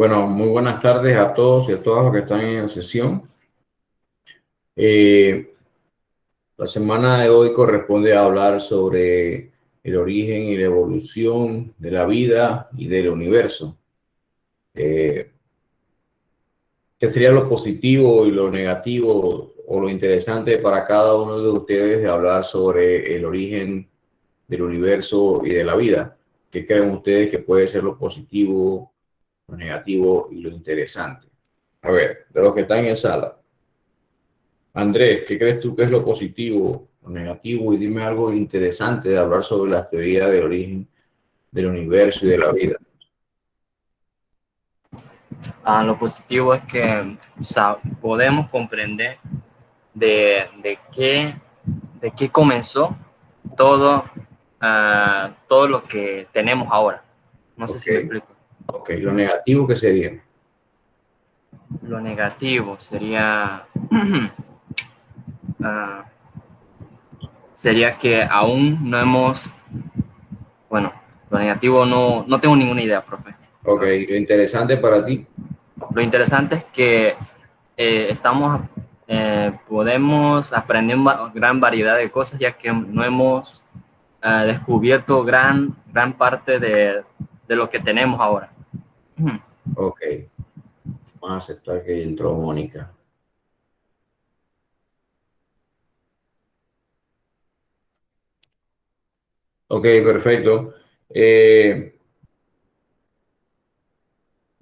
Bueno, muy buenas tardes a todos y a todas los que están en la sesión. Eh, la semana de hoy corresponde a hablar sobre el origen y la evolución de la vida y del universo. Eh, ¿Qué sería lo positivo y lo negativo o lo interesante para cada uno de ustedes de hablar sobre el origen del universo y de la vida? ¿Qué creen ustedes que puede ser lo positivo, lo negativo y lo interesante? A ver, de los que están en sala. Andrés, ¿qué crees tú que es lo positivo o negativo? Y dime algo interesante de hablar sobre las teorías del origen del universo y de la vida. Lo positivo es que podemos comprender de qué comenzó todo, todo lo que tenemos ahora. No sé Ok, si me explico. ok. Lo negativo que sería. Lo negativo sería, ah, sería que aún no hemos, bueno, lo negativo no tengo ninguna idea, profe. Ok, lo interesante para ti. Lo interesante es que podemos aprender una gran variedad de cosas, ya que no hemos descubierto gran parte de lo que tenemos ahora. Ok, vamos a aceptar que entró Mónica. Ok, perfecto.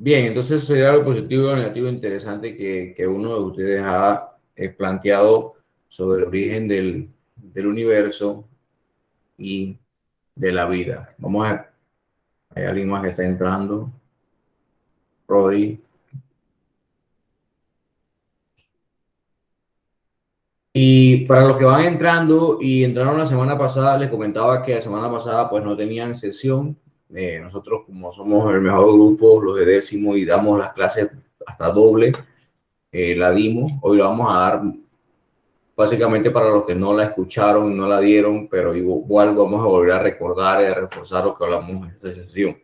Bien, entonces sería lo positivo y lo negativo interesante que uno de ustedes ha planteado sobre el origen del universo y de la vida. Hay alguien más que está entrando. Roy. Y para los que van entrando y entraron la semana pasada, les comentaba que la semana pasada pues no tenían sesión. Nosotros como somos el mejor grupo, los de décimo, y damos las clases hasta doble, la dimos. Hoy la vamos a dar básicamente para los que no la escucharon y no la dieron, pero igual vamos a volver a recordar y a reforzar lo que hablamos en esta sesión.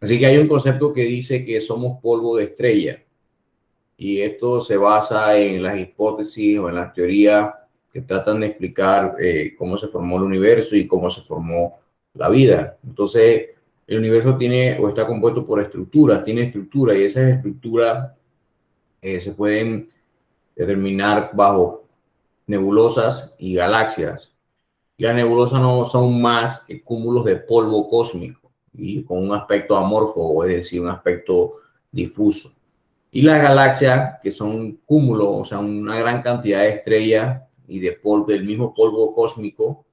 Así que hay un concepto que dice que somos polvo de estrella. Y esto se basa en las hipótesis o en las teorías que tratan de explicar cómo se formó el universo y cómo se formó la vida. Entonces, el universo tiene o está compuesto por estructuras, tiene estructura y esas estructuras se pueden determinar bajo nebulosas y galaxias. Y las nebulosas no son más que cúmulos de polvo cósmico y con un aspecto amorfo, es decir, un aspecto difuso. Y las galaxias, que son cúmulos, o sea, una gran cantidad de estrellas y de polvo, del mismo polvo cósmico,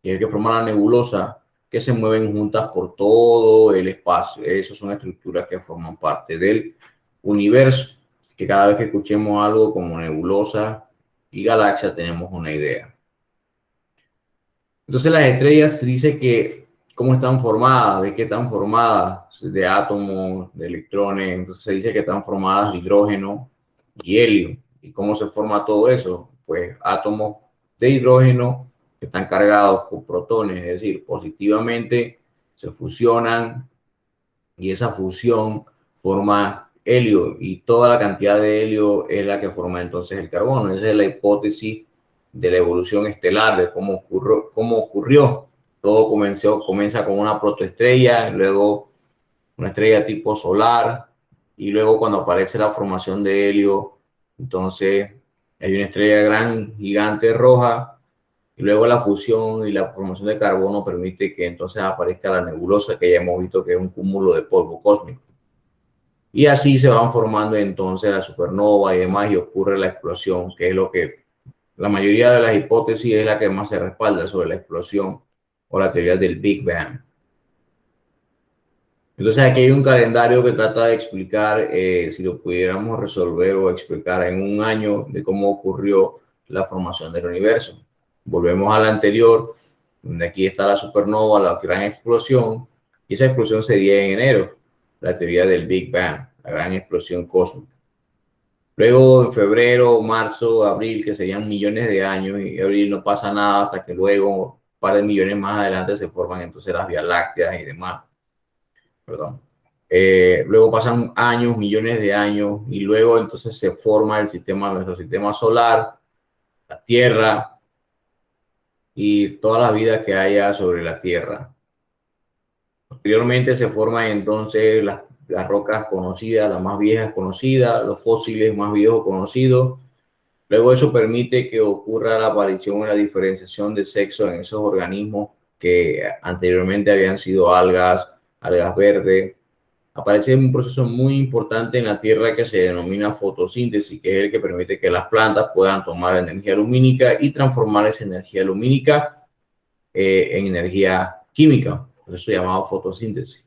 que es el que forma la nebulosa, que se mueven juntas por todo el espacio. Esas son estructuras que forman parte del universo. Que cada vez que escuchemos algo como nebulosa y galaxia, tenemos una idea. Entonces las estrellas se dice que cómo están formadas, de qué están formadas, de átomos, de electrones. Entonces se dice que están formadas de hidrógeno y helio. ¿Y cómo se forma todo eso? Pues átomos de hidrógeno que están cargados con protones, es decir, positivamente se fusionan y esa fusión forma helio y toda la cantidad de helio es la que forma entonces el carbono. Esa es la hipótesis de la evolución estelar, de cómo ocurrió. Todo comienza con una protoestrella, luego una estrella tipo solar, y luego cuando aparece la formación de helio, entonces hay una estrella gran, gigante, roja, y luego la fusión y la formación de carbono permite que entonces aparezca la nebulosa, que ya hemos visto que es un cúmulo de polvo cósmico. Y así se van formando entonces la supernova y demás, y ocurre la explosión, que es lo que la mayoría de las hipótesis es la que más se respalda sobre la explosión o la teoría del Big Bang. Entonces aquí hay un calendario que trata de explicar, si lo pudiéramos resolver o explicar en un año, de cómo ocurrió la formación del universo. Volvemos al anterior, donde aquí está la supernova, la gran explosión, y esa explosión sería en enero, la teoría del Big Bang, la gran explosión cósmica. Luego en febrero, marzo, abril, que serían millones de años, y abril no pasa nada hasta que luego, un par de millones más adelante, se forman entonces las Vías Lácteas y demás. Perdón. luego pasan años, millones de años, y luego entonces se forma nuestro sistema solar, la Tierra y toda la vida que haya sobre la Tierra. Posteriormente se forman entonces las rocas conocidas, las más viejas conocidas, los fósiles más viejos conocidos. Luego eso permite que ocurra la aparición y la diferenciación de sexo en esos organismos que anteriormente habían sido algas, algas verdes. Aparece un proceso muy importante en la Tierra que se denomina fotosíntesis, que es el que permite que las plantas puedan tomar energía lumínica y transformar esa energía lumínica en energía química, por eso llamado fotosíntesis.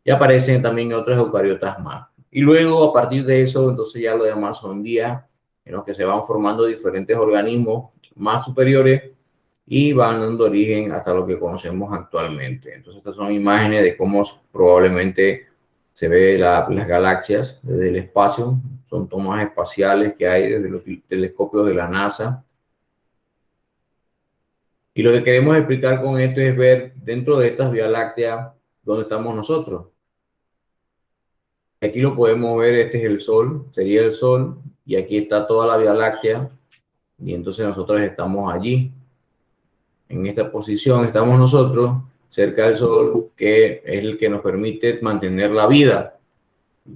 Y aparecen también otros eucariotas más. Y luego, a partir de eso, entonces ya lo demás son días en los que se van formando diferentes organismos más superiores y van dando origen hasta lo que conocemos actualmente. Entonces, estas son imágenes de cómo probablemente se ve las galaxias desde el espacio. Son tomas espaciales que hay desde los telescopios de la NASA. Y lo que queremos explicar con esto es ver dentro de estas Vía Láctea dónde estamos nosotros. Aquí lo podemos ver, este es el Sol, sería el Sol, y aquí está toda la Vía Láctea, y entonces nosotros estamos allí. En esta posición estamos nosotros, cerca del Sol, que es el que nos permite mantener la vida.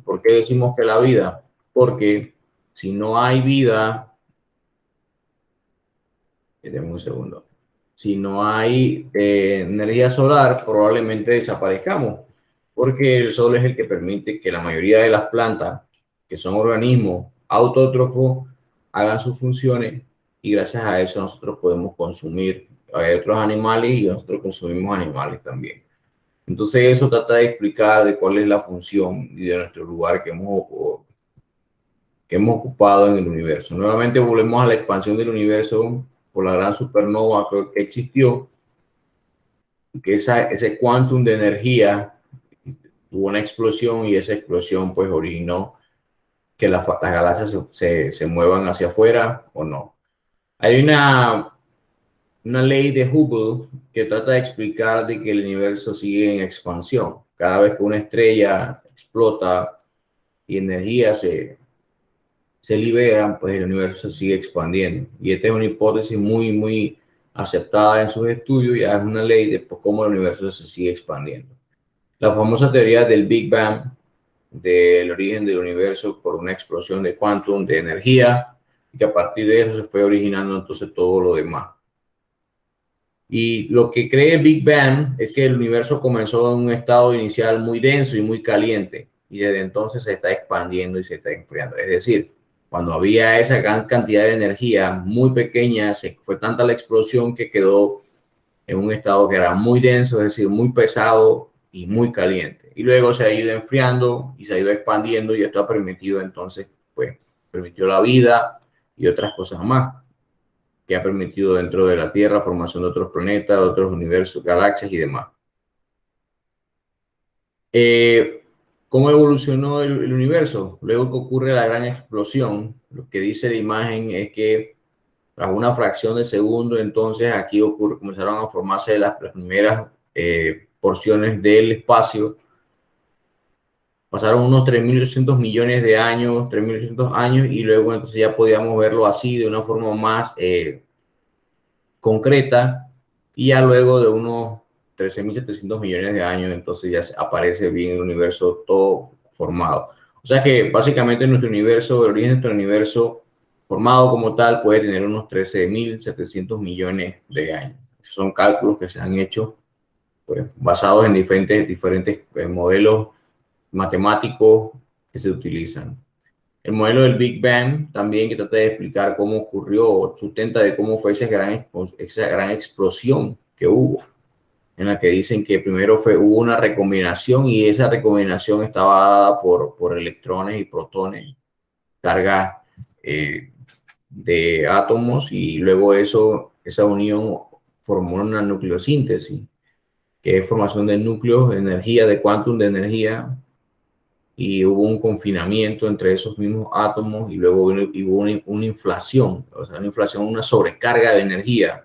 ¿Por qué decimos que la vida? Porque si no hay vida, déjame un segundo, si no hay energía solar, probablemente desaparezcamos, porque el sol es el que permite que la mayoría de las plantas, que son organismos autótrofos, hagan sus funciones y gracias a eso nosotros podemos consumir a otros animales y nosotros consumimos animales también. Entonces eso trata de explicar de cuál es la función y de nuestro lugar que hemos ocupado en el universo. Nuevamente volvemos a la expansión del universo por la gran supernova que existió, que ese quantum de energía tuvo una explosión y esa explosión pues originó que las galaxias se muevan hacia afuera o no. Hay una ley de Hubble que trata de explicar de que el universo sigue en expansión. Cada vez que una estrella explota y energía se liberan, pues el universo se sigue expandiendo. Y esta es una hipótesis muy aceptada en sus estudios, ya es una ley de cómo el universo se sigue expandiendo. La famosa teoría del Big Bang, del origen del universo por una explosión de quantum de energía, y que a partir de eso se fue originando entonces todo lo demás. Y lo que cree el Big Bang es que el universo comenzó en un estado inicial muy denso y muy caliente, y desde entonces se está expandiendo y se está enfriando. Es decir, cuando había esa gran cantidad de energía muy pequeña, fue tanta la explosión que quedó en un estado que era muy denso, es decir, muy pesado y muy caliente. Y luego se ha ido enfriando y se ha ido expandiendo y esto ha permitido entonces, pues, permitió la vida y otras cosas más, que ha permitido dentro de la Tierra formación de otros planetas, de otros universos, galaxias y demás. ¿Cómo evolucionó el universo? Luego que ocurre la gran explosión, lo que dice la imagen es que tras una fracción de segundo, entonces aquí comenzaron a formarse las primeras porciones del espacio. Pasaron unos 3.800 millones de años, 3.800 años, y luego entonces ya podíamos verlo así de una forma más concreta, y ya luego de unos 13.700 millones de años, entonces ya aparece bien el universo todo formado. O sea que básicamente nuestro universo, el origen de nuestro universo formado como tal puede tener unos 13.700 millones de años. Son cálculos que se han hecho pues, basados en diferentes modelos matemáticos que se utilizan. El modelo del Big Bang también, que trata de explicar cómo ocurrió, sustenta de cómo fue esa gran explosión que hubo, en la que dicen que primero hubo una recombinación y esa recombinación estaba dada por electrones y protones, cargas de átomos, y luego esa unión formó una nucleosíntesis, que es formación de núcleos, de energía, de quantum de energía, y hubo un confinamiento entre esos mismos átomos y luego hubo una inflación, o sea, una sobrecarga de energía,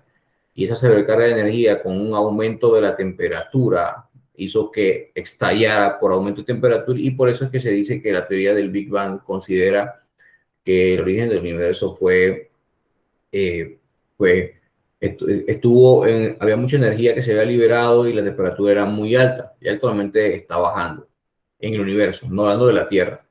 y esa sobrecarga de energía con un aumento de la temperatura hizo que estallara por aumento de temperatura, y por eso es que se dice que la teoría del Big Bang considera que el origen del universo fue, pues, había mucha energía que se había liberado y la temperatura era muy alta, y actualmente está bajando en el universo, no hablando de la Tierra.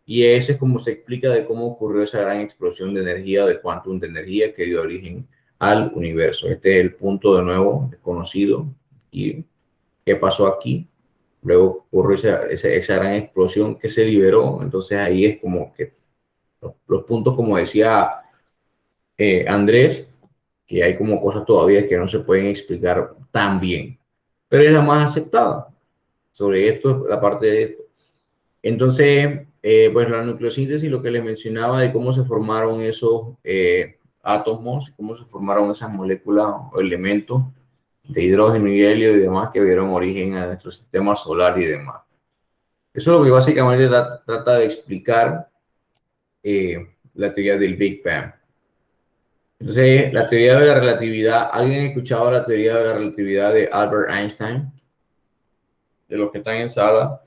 Y eso es como se explica de cómo ocurrió esa gran explosión de energía, de quantum de energía que dio origen al universo. Este es el punto de nuevo desconocido. ¿Y qué pasó aquí? Luego ocurrió esa gran explosión que se liberó. Entonces ahí es como que los puntos, como decía Andrés, que hay como cosas todavía que no se pueden explicar tan bien. Pero es la más aceptada. Sobre esto, la parte de esto. Entonces, pues la nucleosíntesis, lo que les mencionaba de cómo se formaron esos átomos, cómo se formaron esas moléculas o elementos de hidrógeno y helio y demás que dieron origen a nuestro sistema solar y demás. Eso es lo que básicamente trata de explicar la teoría del Big Bang. Entonces, la teoría de la relatividad, ¿alguien ha escuchado la teoría de la relatividad de Albert Einstein? De los que están en sala.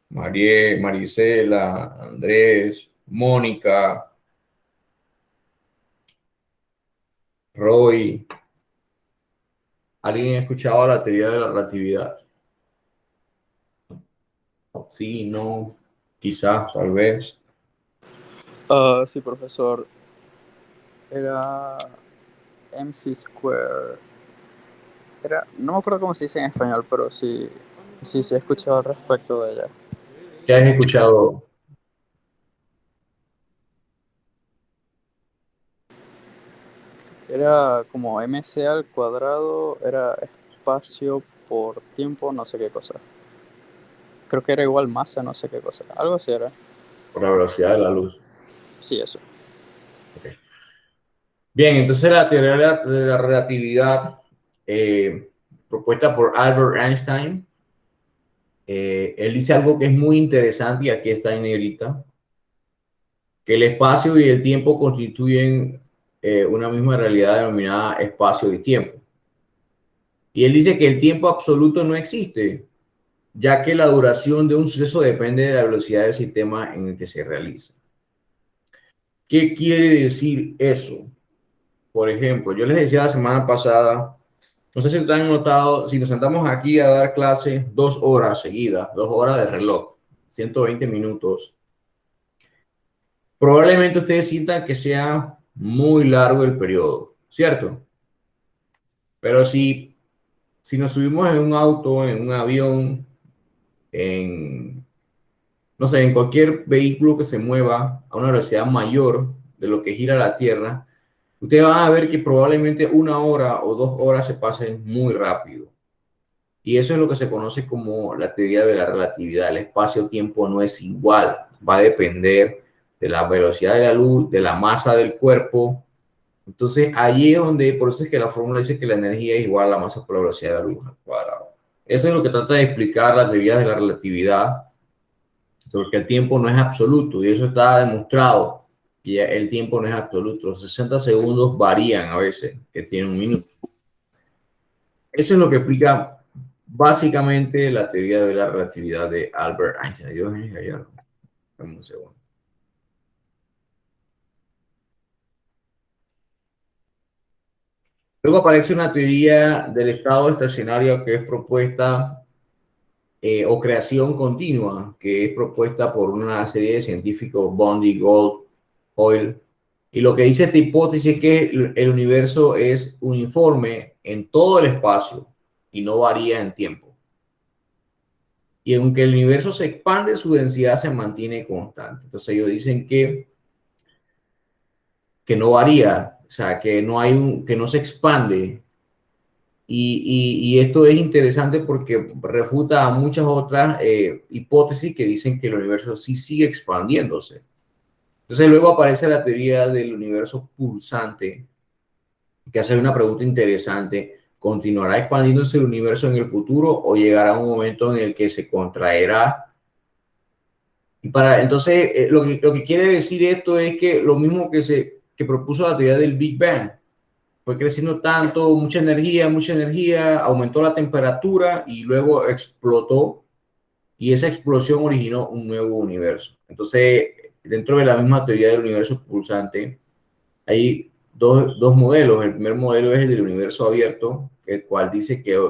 Marisela, Andrés, Mónica, Roy. ¿Alguien ha escuchado la teoría de la relatividad? Sí, no, quizás, tal vez. Sí, profesor. Era MC Square. No me acuerdo cómo se dice en español, pero sí he escuchado al respecto de ella. ¿Qué has escuchado? Era como MC al cuadrado, era espacio por tiempo, no sé qué cosa. Creo que era igual masa, no sé qué cosa. Algo así era. Por la velocidad de la luz. Sí, eso. Okay. Bien, entonces la teoría de la relatividad propuesta por Albert Einstein, él dice algo que es muy interesante y aquí está en negrita, que el espacio y el tiempo constituyen una misma realidad denominada espacio y tiempo. Y él dice que el tiempo absoluto no existe, ya que la duración de un suceso depende de la velocidad del sistema en el que se realiza. ¿Qué quiere decir eso? Por ejemplo, yo les decía la semana pasada, no sé si ustedes han notado, si nos sentamos aquí a dar clase 2 horas seguidas, 2 horas de reloj, 120 minutos, probablemente ustedes sientan que sea muy largo el periodo, ¿cierto? Pero si nos subimos en un auto, en un avión, no sé, en cualquier vehículo que se mueva a una velocidad mayor de lo que gira la Tierra, ustedes van a ver que probablemente 1 hora o 2 horas se pasen muy rápido. Y eso es lo que se conoce como la teoría de la relatividad. El espacio-tiempo no es igual, va a depender de la velocidad de la luz, de la masa del cuerpo. Entonces, allí es donde, por eso es que la fórmula dice que la energía es igual a la masa por la velocidad de la luz al cuadrado. Eso es lo que trata de explicar la teoría de la relatividad, sobre que el tiempo no es absoluto, y eso está demostrado, que el tiempo no es absoluto. Los 60 segundos varían a veces, que tiene un minuto. Eso es lo que explica básicamente la teoría de la relatividad de Albert Einstein. Dios mío, dame un segundo. Luego aparece una teoría del estado estacionario que es propuesta o creación continua, que es propuesta por una serie de científicos, Bondi, Gold, Hoyle. Y lo que dice esta hipótesis es que el universo es uniforme en todo el espacio y no varía en tiempo. Y aunque el universo se expande, su densidad se mantiene constante. Entonces ellos dicen que no varía, o sea, que que no se expande. Y esto es interesante porque refuta a muchas otras hipótesis que dicen que el universo sí sigue expandiéndose. Entonces luego aparece la teoría del universo pulsante, que hace una pregunta interesante. ¿Continuará expandiéndose el universo en el futuro o llegará un momento en el que se contraerá? Entonces, lo que quiere decir esto es que lo mismo que propuso la teoría del Big Bang, fue creciendo tanto, mucha energía, aumentó la temperatura y luego explotó y esa explosión originó un nuevo universo. Entonces, dentro de la misma teoría del universo pulsante, hay dos modelos. El primer modelo es el del universo abierto, el cual dice que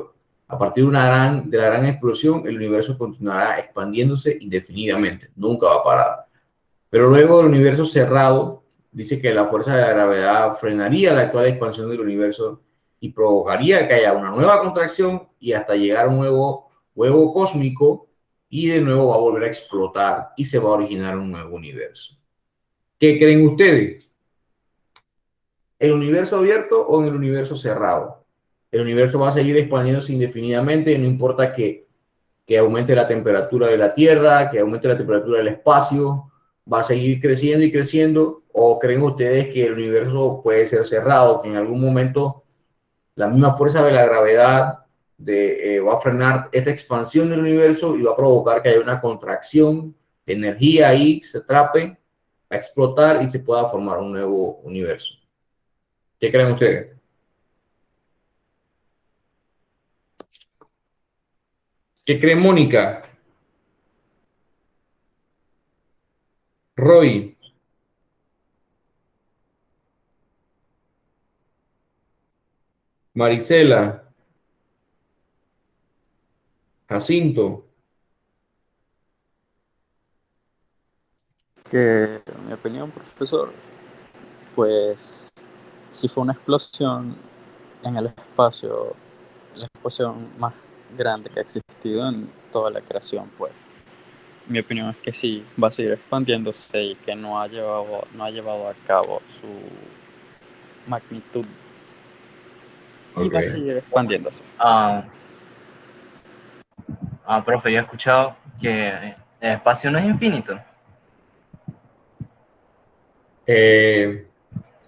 a partir de la gran explosión, el universo continuará expandiéndose indefinidamente, nunca va a parar. Pero luego el universo cerrado dice que la fuerza de la gravedad frenaría la actual expansión del universo y provocaría que haya una nueva contracción y hasta llegar a un nuevo huevo cósmico y de nuevo va a volver a explotar y se va a originar un nuevo universo. ¿Qué creen ustedes? ¿El universo abierto o en el universo cerrado? El universo va a seguir expandiéndose indefinidamente, no importa que aumente la temperatura de la Tierra, que aumente la temperatura del espacio, va a seguir creciendo y creciendo, o creen ustedes que el universo puede ser cerrado, que en algún momento la misma fuerza de la gravedad va a frenar esta expansión del universo y va a provocar que haya una contracción de energía ahí, se atrape, va a explotar y se pueda formar un nuevo universo? ¿Qué creen ustedes? ¿Qué cree Mónica? Roy, Marisela, Jacinto. Que, en mi opinión, profesor, pues si fue una explosión en el espacio, la explosión más grande que ha existido en toda la creación, pues mi opinión es que sí, va a seguir expandiéndose y que no ha llevado a cabo su magnitud y va a Ok. seguir expandiéndose. Profe, yo he escuchado que el espacio no es infinito.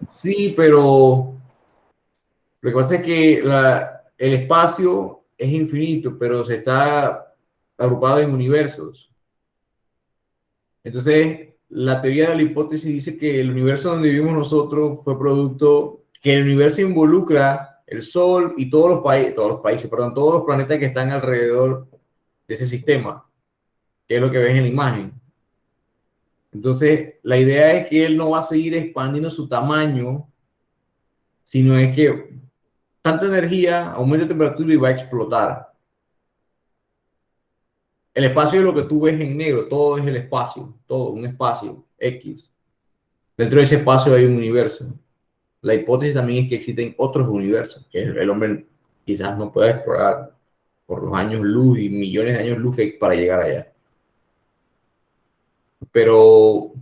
Sí, pero lo que pasa es que el espacio es infinito, pero se está agrupado en universos. Entonces, la teoría de la hipótesis dice que el universo donde vivimos nosotros fue producto, que el universo involucra el Sol y todos los planetas que están alrededor de ese sistema, que es lo que ves en la imagen. Entonces, la idea es que él no va a seguir expandiendo su tamaño, sino es que tanta energía aumenta la temperatura y va a explotar. El espacio es lo que tú ves en negro, todo es el espacio, todo, un espacio X. Dentro de ese espacio hay un universo. La hipótesis también es que existen otros universos, que el hombre quizás no pueda explorar por los años luz y millones de años luz que hay para llegar allá. Pero,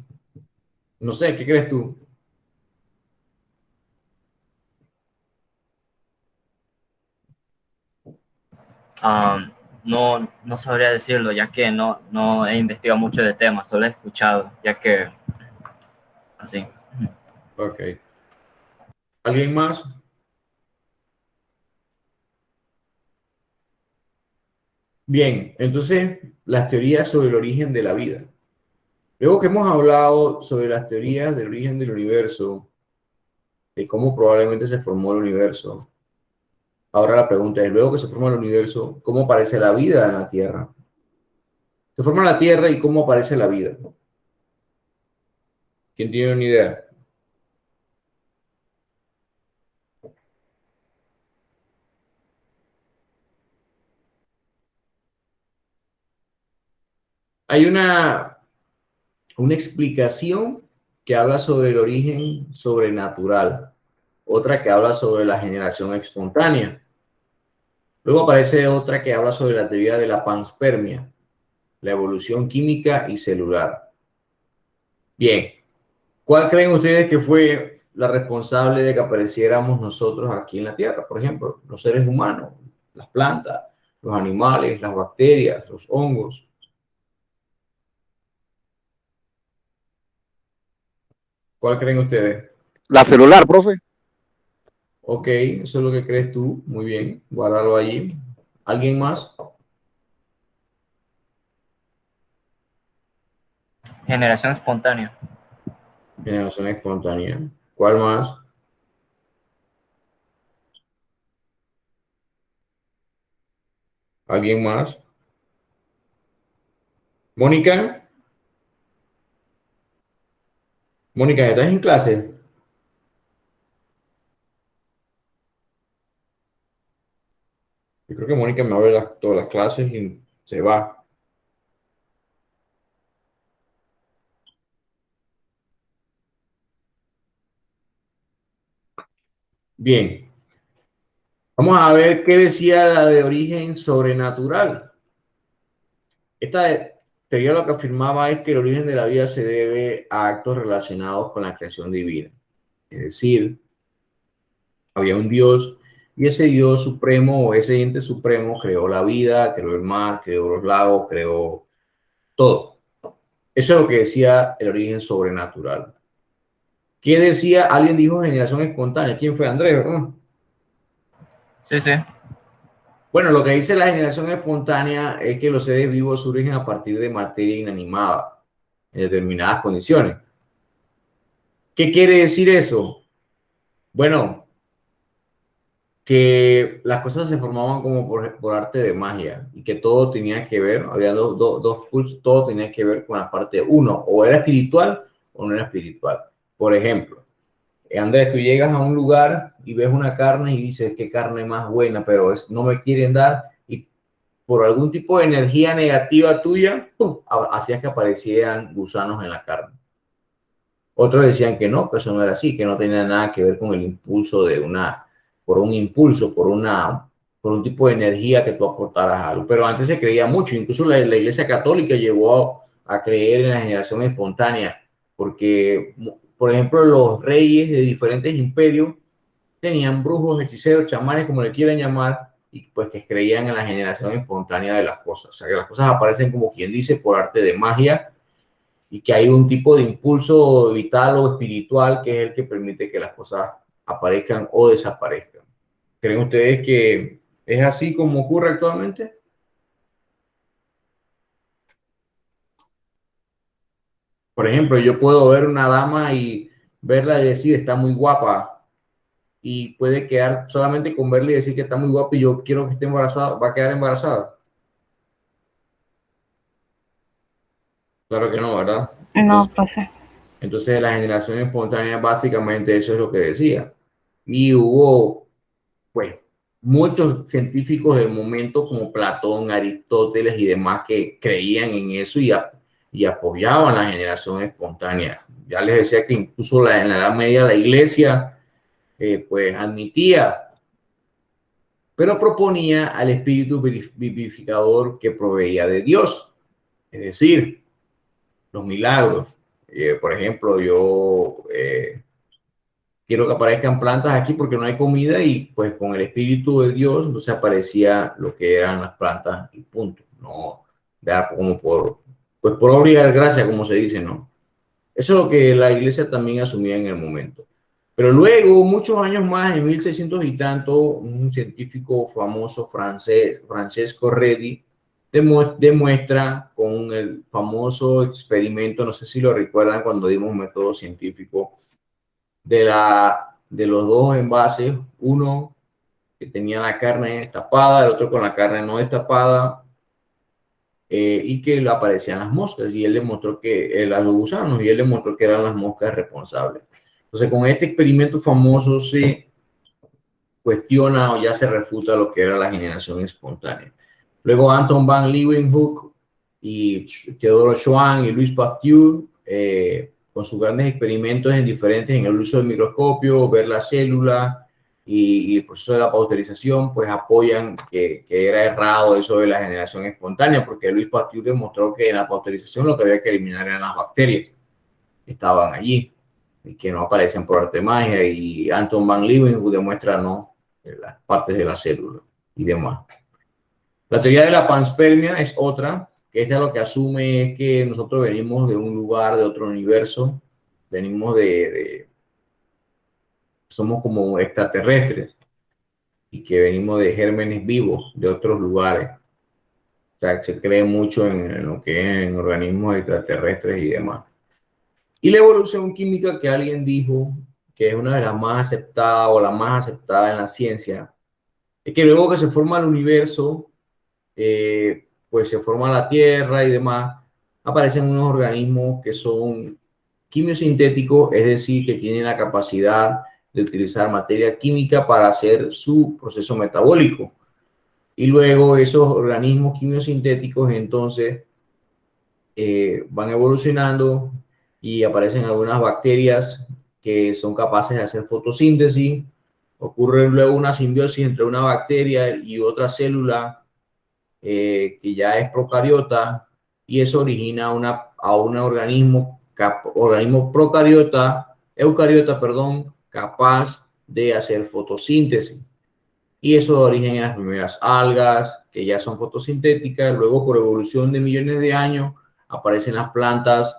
no sé, ¿qué crees tú? No, no sabría decirlo, ya que no he investigado mucho de tema, solo he escuchado, ya que así. Ok. ¿Alguien más? Bien, entonces las teorías sobre el origen de la vida. Luego que hemos hablado sobre las teorías del origen del universo, de cómo probablemente se formó el universo, ahora la pregunta es, luego que se forma el universo, ¿cómo aparece la vida en la Tierra? Se forma la Tierra y cómo aparece la vida. ¿Quién tiene una idea? Hay una explicación que habla sobre el origen sobrenatural, otra que habla sobre la generación espontánea. Luego aparece otra que habla sobre la teoría de la panspermia, la evolución química y celular. Bien, ¿cuál creen ustedes que fue la responsable de que apareciéramos nosotros aquí en la Tierra? Por ejemplo, los seres humanos, las plantas, los animales, las bacterias, los hongos. ¿Cuál creen ustedes? La celular, profe. Ok, eso es lo que crees tú. Muy bien, guárdalo allí. ¿Alguien más? Generación espontánea. Generación espontánea. ¿Cuál más? ¿Alguien más? Mónica, Mónica, ¿estás en clase? Yo creo que Mónica me abre todas las clases y se va. Bien, vamos a ver qué decía la de origen sobrenatural. Esta teoría lo que afirmaba es que el origen de la vida se debe a actos relacionados con la creación divina. Es decir, había un Dios y ese Dios supremo o ese ente supremo creó la vida, creó el mar, creó los lagos, creó todo. Eso es lo que decía el origen sobrenatural. ¿Qué decía? Alguien dijo generación espontánea. ¿Quién fue? Andrés, ¿verdad? Sí, sí. Bueno, lo que dice la generación espontánea es que los seres vivos surgen a partir de materia inanimada en determinadas condiciones. ¿Qué quiere decir eso? Bueno, que las cosas se formaban como por arte de magia y que todo tenía que ver, había dos pulsos, todo tenía que ver con la parte uno, o era espiritual o no era espiritual. Por ejemplo, Andrés, tú llegas a un lugar y ves una carne y dices, qué carne más buena, pero no me quieren dar y por algún tipo de energía negativa tuya, ¡pum!, hacías que aparecieran gusanos en la carne. Otros decían que no, que eso no era así, que no tenía nada que ver con el impulso por un impulso, por un tipo de energía que tú aportaras a algo. Pero antes se creía mucho, incluso la Iglesia Católica llegó a creer en la generación espontánea, porque, por ejemplo, los reyes de diferentes imperios tenían brujos, hechiceros, chamanes, como le quieran llamar, y pues que creían en la generación espontánea de las cosas. O sea, que las cosas aparecen como quien dice por arte de magia y que hay un tipo de impulso vital o espiritual que es el que permite que las cosas aparezcan o desaparezcan. ¿Creen ustedes que es así como ocurre actualmente? Por ejemplo, yo puedo ver una dama y verla y decir está muy guapa y puede quedar solamente con verla y decir que está muy guapa y yo quiero que esté embarazada, va a quedar embarazada. Claro que no, ¿verdad? No, profe. Entonces la generación espontánea básicamente eso es lo que decía. Y hubo pues muchos científicos del momento como Platón, Aristóteles y demás que creían en eso y apoyaban la generación espontánea. Ya les decía que incluso en la Edad Media la iglesia pues admitía, pero proponía al espíritu vivificador que proveía de Dios, es decir, los milagros. Por ejemplo, yo quiero que aparezcan plantas aquí porque no hay comida y pues con el Espíritu de Dios entonces aparecía lo que eran las plantas y punto. No, ya como pues por obra y gracia, como se dice, ¿no? Eso es lo que la iglesia también asumía en el momento. Pero luego, muchos años más, en 1600 y tanto, un científico famoso francés, Francesco Redi, demuestra con el famoso experimento, no sé si lo recuerdan cuando dimos un método científico, de los dos envases, uno que tenía la carne destapada, el otro con la carne no destapada, y que le aparecían las moscas, y él le mostró que, los gusanos, y él le mostró que eran las moscas responsables. Entonces, con este experimento famoso se cuestiona o ya se refuta lo que era la generación espontánea. Luego Anton van Leeuwenhoek y Theodoro Schwann y Louis Pasteur, con sus grandes experimentos en el uso del microscopio, ver la célula y el proceso de la pasteurización, pues apoyan que era errado eso de la generación espontánea, porque Louis Pasteur demostró que en la pasteurización lo que había que eliminar eran las bacterias que estaban allí y que no aparecen por arte de magia, y Anton van Leeuwenhoek demuestra no, las partes de la célula y demás. La teoría de la panspermia es otra, que esta lo que asume es que nosotros venimos de un lugar, de otro universo, venimos somos como extraterrestres y que venimos de gérmenes vivos de otros lugares. O sea, se cree mucho en lo que es en organismos extraterrestres y demás. Y la evolución química que alguien dijo, que es una de las más aceptadas o la más aceptada en la ciencia, es que luego que se forma el universo, pues se forma la Tierra y demás, aparecen unos organismos que son quimiosintéticos, es decir, que tienen la capacidad de utilizar materia química para hacer su proceso metabólico. Y luego esos organismos quimiosintéticos entonces van evolucionando y aparecen algunas bacterias que son capaces de hacer fotosíntesis. Ocurre luego una simbiosis entre una bacteria y otra célula que ya es procariota, y eso origina a un organismo procariota, eucariota, perdón, capaz de hacer fotosíntesis. Y eso da origen a las primeras algas, que ya son fotosintéticas. Luego, por evolución de millones de años, aparecen las plantas,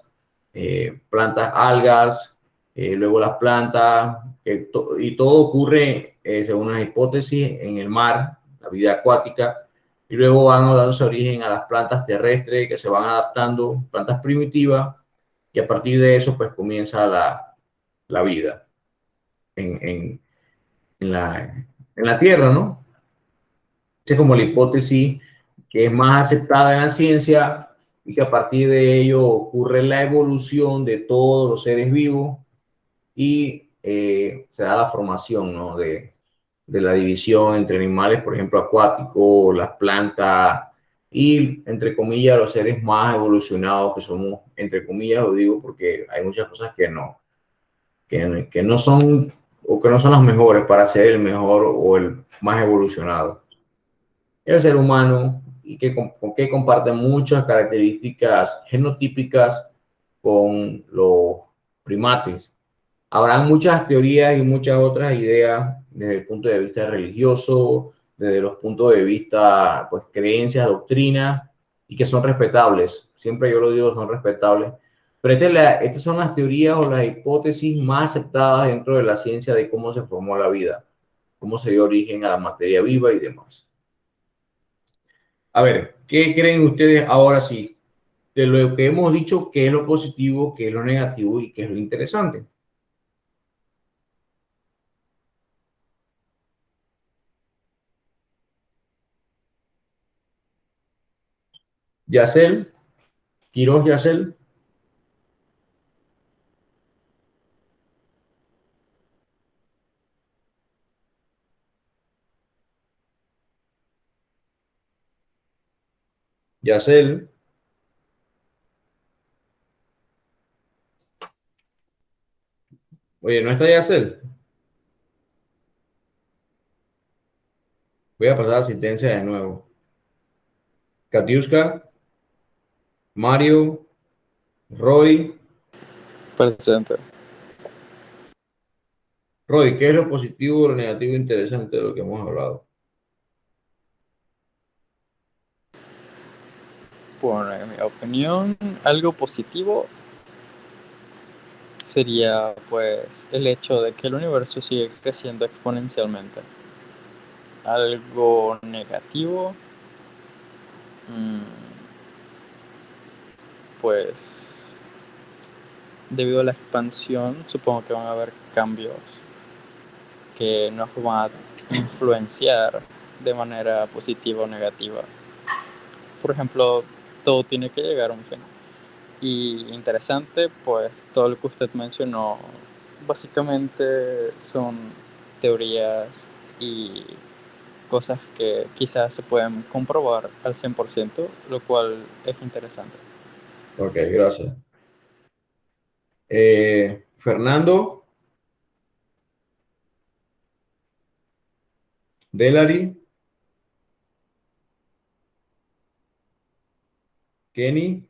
plantas algas, luego las plantas, y todo ocurre, según las hipótesis, en el mar, la vida acuática, y luego van dándose origen a las plantas terrestres que se van adaptando, plantas primitivas, y a partir de eso, pues comienza la vida en, en, en la Tierra, ¿no? Esa es como la hipótesis que es más aceptada en la ciencia, y que a partir de ello ocurre la evolución de todos los seres vivos, y se da la formación, ¿no? de la división entre animales, por ejemplo, acuáticos, las plantas y, entre comillas, los seres más evolucionados que somos, entre comillas, lo digo porque hay muchas cosas que no son, o que no son las mejores para ser el mejor o el más evolucionado. El ser humano, y que comparte muchas características genotípicas con los primates. Habrá muchas teorías y muchas otras ideas desde el punto de vista religioso, desde los puntos de vista, pues, creencias, doctrinas, y que son respetables. Siempre yo lo digo, son respetables. Pero estas son las teorías o las hipótesis más aceptadas dentro de la ciencia de cómo se formó la vida, cómo se dio origen a la materia viva y demás. A ver, ¿qué creen ustedes ahora sí de lo que hemos dicho, qué es lo positivo, qué es lo negativo y qué es lo interesante? Yacel, Quiroz Yacel, Yacel, oye, ¿no está Yacel? Voy a pasar la asistencia de nuevo. Katiuska, Mario, Roy. Presente. Roy, ¿qué es lo positivo, lo negativo e interesante de lo que hemos hablado? Bueno, en mi opinión, algo positivo sería pues el hecho de que el universo sigue creciendo exponencialmente. Algo negativo, pues debido a la expansión supongo que van a haber cambios que nos van a influenciar de manera positiva o negativa. Por ejemplo, todo tiene que llegar a un fin. Y interesante, pues todo lo que usted mencionó básicamente son teorías y cosas que quizás se pueden comprobar al 100%, lo cual es interesante. Ok, gracias. Fernando, Delary, Kenny,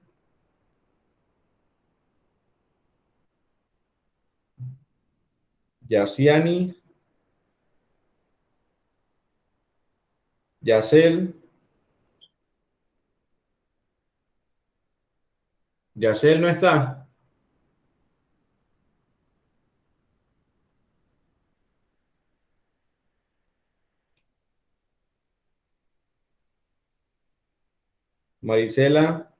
Yaciani, Yacel, Yacel no está. Marisela,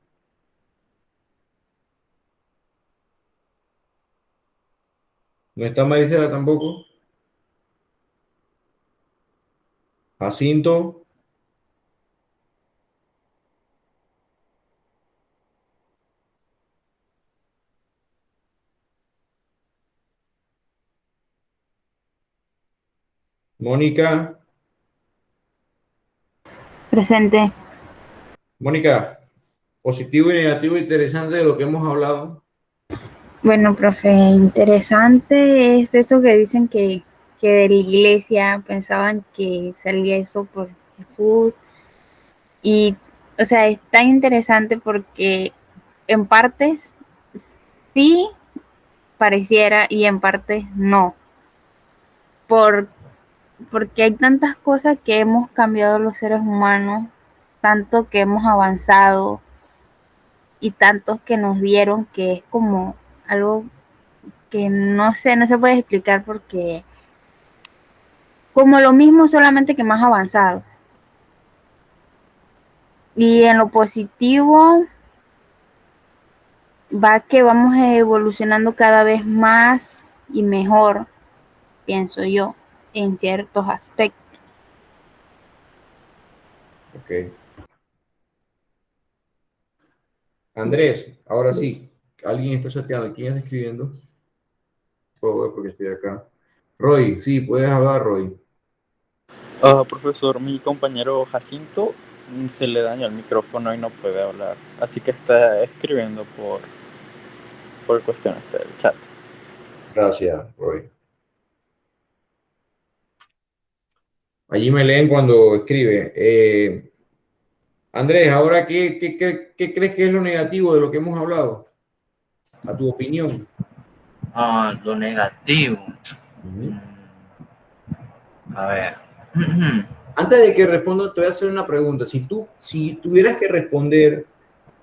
no está Marisela tampoco. Jacinto, Mónica, Presente. Mónica, positivo y negativo interesante de lo que hemos hablado. Bueno, profe, interesante es eso que dicen que de la iglesia pensaban que salía eso por Jesús. Y, o sea, es tan interesante porque en partes sí pareciera y en partes no. Por, porque hay tantas cosas que hemos cambiado los seres humanos, tanto que hemos avanzado y tantos que nos dieron que es como algo que no sé, no se puede explicar porque como lo mismo solamente que más avanzado. Y en lo positivo va que vamos evolucionando cada vez más y mejor, pienso yo, en ciertos aspectos. Ok. Andrés, ahora sí, alguien está chateando. ¿Quién está escribiendo? Puedo ver porque estoy acá. Roy, sí, puedes hablar, Roy. Profesor, mi compañero Jacinto se le dañó el micrófono y no puede hablar, así que está escribiendo por cuestiones del chat. Gracias, Roy. Allí me leen cuando escribe. Andrés, ahora, ¿qué crees que es lo negativo de lo que hemos hablado? A tu opinión. Lo negativo. Ujú. A ver. Antes de que responda, te voy a hacer una pregunta. Si tuvieras que responder,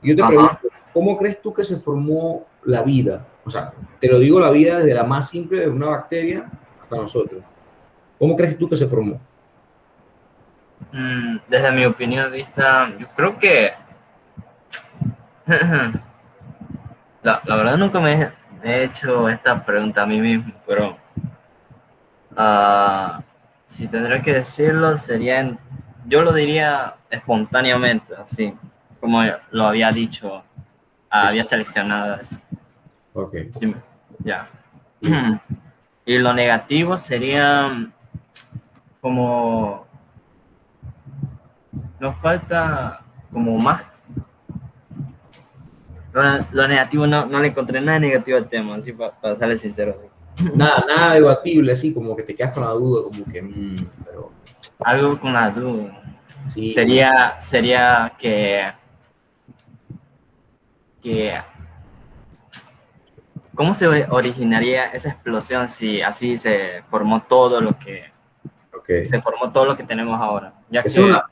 yo te Ajá. pregunto, ¿cómo crees tú que se formó la vida? O sea, te lo digo, la vida desde la más simple de una bacteria hasta nosotros. ¿Cómo crees tú que se formó? Desde mi opinión de vista, yo creo que la verdad nunca me he hecho esta pregunta a mí mismo, pero si tendré que decirlo, yo lo diría espontáneamente, así como lo había dicho, había seleccionado así. Ok. Sí, ya. Sí. Y lo negativo sería como nos falta como más. Lo negativo no le encontré nada negativo al tema, así para serles sincero. Así. Nada debatible, así como que te quedas con la duda, como que, pero Algo con la duda. sí, como, Sería que ¿cómo se originaría esa explosión si así ok. se formó todo lo que tenemos ahora? Ya Esa es que una,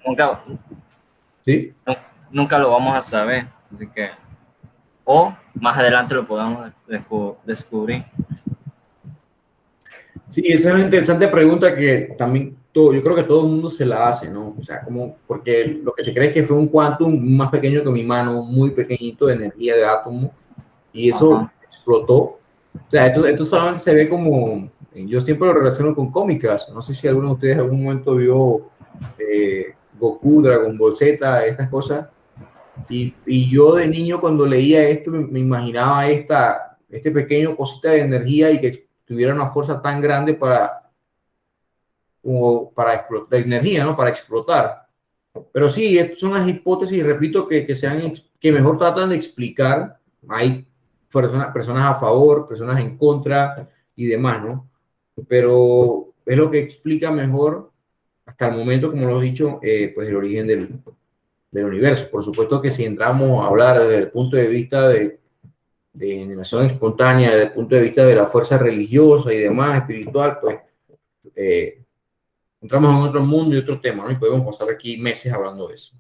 sí, nunca lo vamos a saber, así que o más adelante lo podamos descubrir. sí, esa es una interesante pregunta que también yo creo que todo el mundo se la hace, ¿no? O sea, como, porque lo que se cree es que fue un quantum más pequeño que mi mano, muy pequeñito de energía de átomo, y eso Ajá. explotó. O sea, esto solamente se ve como, yo siempre lo relaciono con cómicas, no sé si alguno de ustedes en algún momento vio Goku, Dragon Ball Z, estas cosas, y yo de niño cuando leía esto me imaginaba este pequeño cosita de energía y que tuviera una fuerza tan grande para explotar energía, ¿no? Para explotar. Pero sí, estas son las hipótesis, repito, que mejor tratan de explicar. Hay personas a favor, personas en contra y demás, ¿no? Pero es lo que explica mejor, hasta el momento, como lo he dicho, pues el origen del universo. Por supuesto que si entramos a hablar desde el punto de vista de generación espontánea, desde el punto de vista de la fuerza religiosa y demás, espiritual, pues entramos en otro mundo y otro tema, ¿no? Y podemos pasar aquí meses hablando de eso.